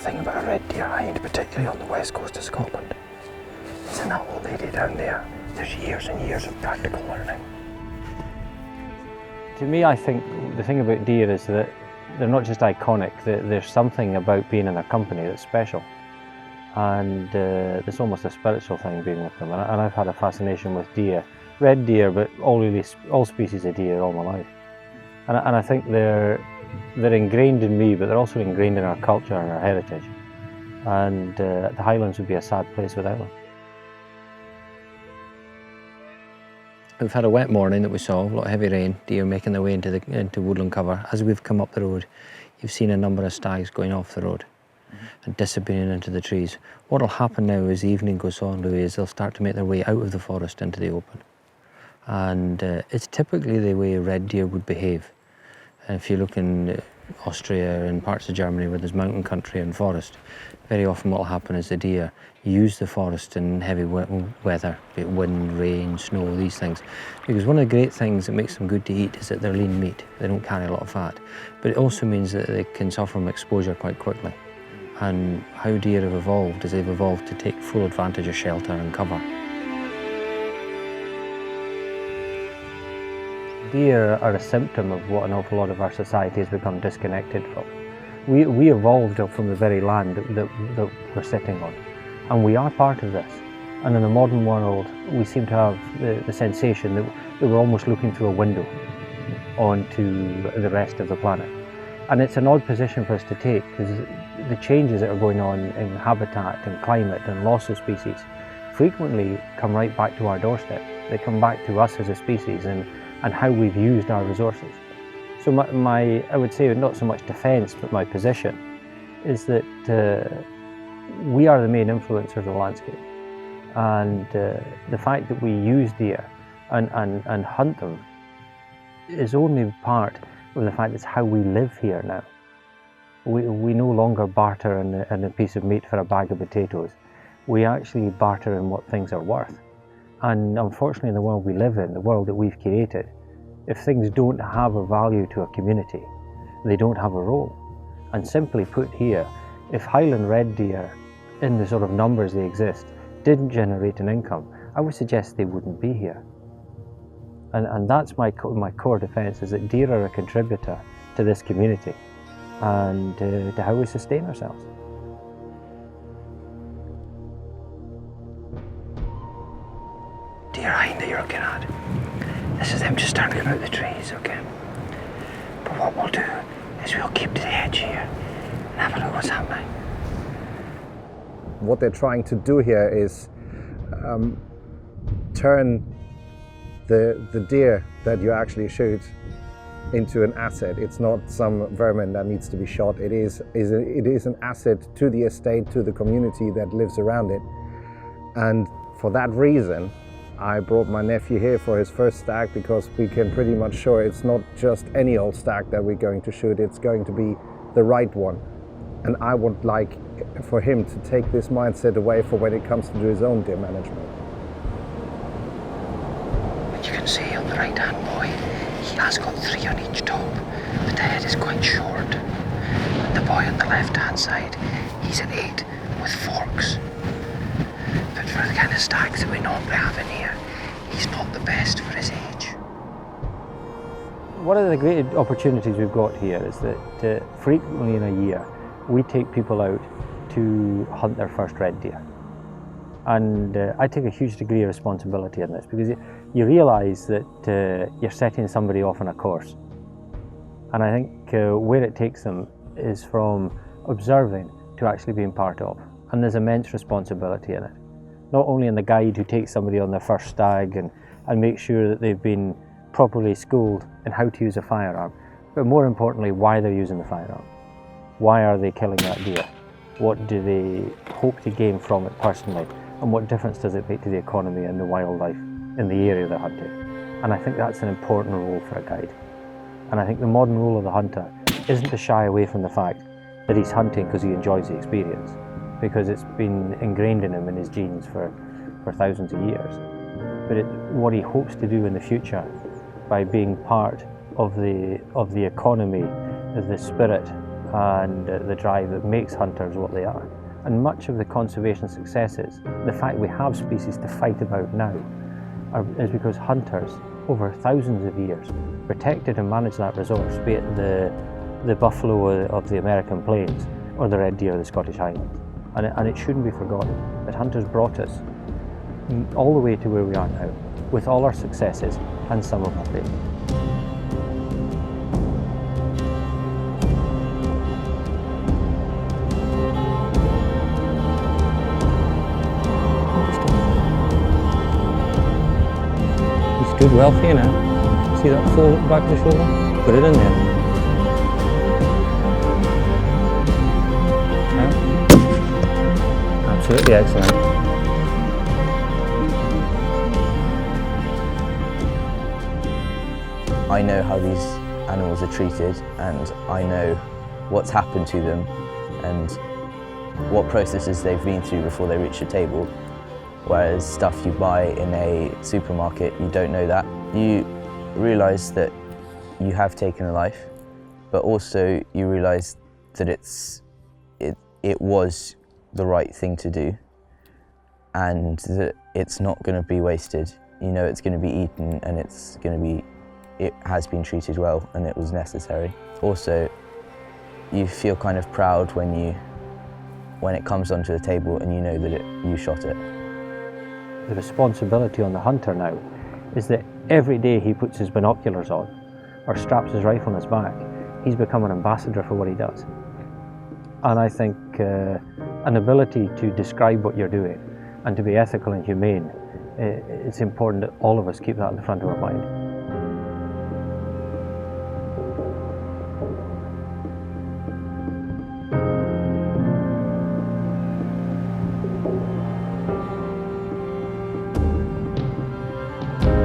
thing about a red deer hind, particularly on the west coast of Scotland, is in that old lady down there. There's years and years of practical learning. To me, I think the thing about deer is that they're not just iconic, there's something about being in their company that's special. And it's almost a spiritual thing being with them. And I've had a fascination with deer, red deer, but all species of deer all my life. And I think they're ingrained in me, but they're also ingrained in our culture and our heritage. And the Highlands would be a sad place without them. We've had a wet morning that we saw, a lot of heavy rain, deer making their way into woodland cover. As we've come up the road, you've seen a number of stags going off the road and disappearing into the trees. What will happen now as the evening goes on, Louis, is they'll start to make their way out of the forest into the open. And it's typically the way red deer would behave. And if you look in Austria and parts of Germany where there's mountain country and forest, very often what will happen is the deer use the forest in heavy weather, be it wind, rain, snow, these things. Because one of the great things that makes them good to eat is that they're lean meat. They don't carry a lot of fat. But it also means that they can suffer from exposure quite quickly. And how deer have evolved is they've evolved to take full advantage of shelter and cover. Deer are a symptom of what an awful lot of our society has become disconnected from. We evolved from the very land that we're sitting on, and we are part of this. And in the modern world, we seem to have the sensation that we're almost looking through a window onto the rest of the planet. And it's an odd position for us to take, because the changes that are going on in habitat and climate and loss of species frequently come right back to our doorstep. They come back to us as a species and how we've used our resources. So my I would say, not so much defence, but my position is that we are the main influencers of the landscape. And the fact that we use deer and hunt them is only part of the fact it's how we live here now. We no longer barter in a piece of meat for a bag of potatoes. We actually barter in what things are worth. And unfortunately, in the world we live in, the world that we've created, if things don't have a value to a community, they don't have a role. And simply put here, if Highland red deer, in the sort of numbers they exist, didn't generate an income, I would suggest they wouldn't be here. And that's my core defence, is that deer are a contributor to this community and to how we sustain ourselves. Deer hind that you're looking at, this is them just starting out the trees, okay? But what we'll do is we'll keep to the edge here and have a look what's happening. What they're trying to do here is turn the deer that you actually shoot into an asset. It's not some vermin that needs to be shot. It is an asset to the estate, to the community that lives around it. And for that reason, I brought my nephew here for his first stag, because we can pretty much show it's not just any old stag that we're going to shoot, it's going to be the right one. And I would like for him to take this mindset away for when it comes to do his own deer management. And you can see on the right hand boy, he has got 3 on each top. The head is quite short. And the boy on the left hand side, he's an 8 with forks. But for the kind of stags that we normally have in here, he's not the best for his age. One of the great opportunities we've got here is that frequently in a year, we take people out to hunt their first red deer. And I take a huge degree of responsibility in this, because you realise that you're setting somebody off on a course. And I think where it takes them is from observing to actually being part of. And there's immense responsibility in it. Not only in the guide who takes somebody on their first stag and makes sure that they've been properly schooled in how to use a firearm, but more importantly, why they're using the firearm. Why are they killing that deer? What do they hope to gain from it personally? And what difference does it make to the economy and the wildlife in the area they're hunting? And I think that's an important role for a guide. And I think the modern role of the hunter isn't to shy away from the fact that he's hunting because he enjoys the experience, because it's been ingrained in him in his genes for thousands of years. But what he hopes to do in the future, by being part of the economy, of the spirit and the drive that makes hunters what they are. And much of the conservation successes, the fact we have species to fight about now, is because hunters, over thousands of years, protected and managed that resource, be it the buffalo of the American plains or the red deer of the Scottish Highlands. And it shouldn't be forgotten that hunters brought us all the way to where we are now, with all our successes and some of our failures. Stood well for you now. See that fold at the back of the shoulder? Put it in there. Yeah. Absolutely excellent. I know how these animals are treated, and I know what's happened to them and what processes they've been through before they reach the table. Whereas stuff you buy in a supermarket, you don't know that. You realise that you have taken a life, but also you realise that it was the right thing to do, and that it's not going to be wasted. You know it's going to be eaten, and it has been treated well, and it was necessary. Also, you feel kind of proud when it comes onto the table and you know that you shot it. The responsibility on the hunter now is that every day he puts his binoculars on or straps his rifle on his back, he's become an ambassador for what he does. And I think an ability to describe what you're doing and to be ethical and humane, it's important that all of us keep that in the front of our mind.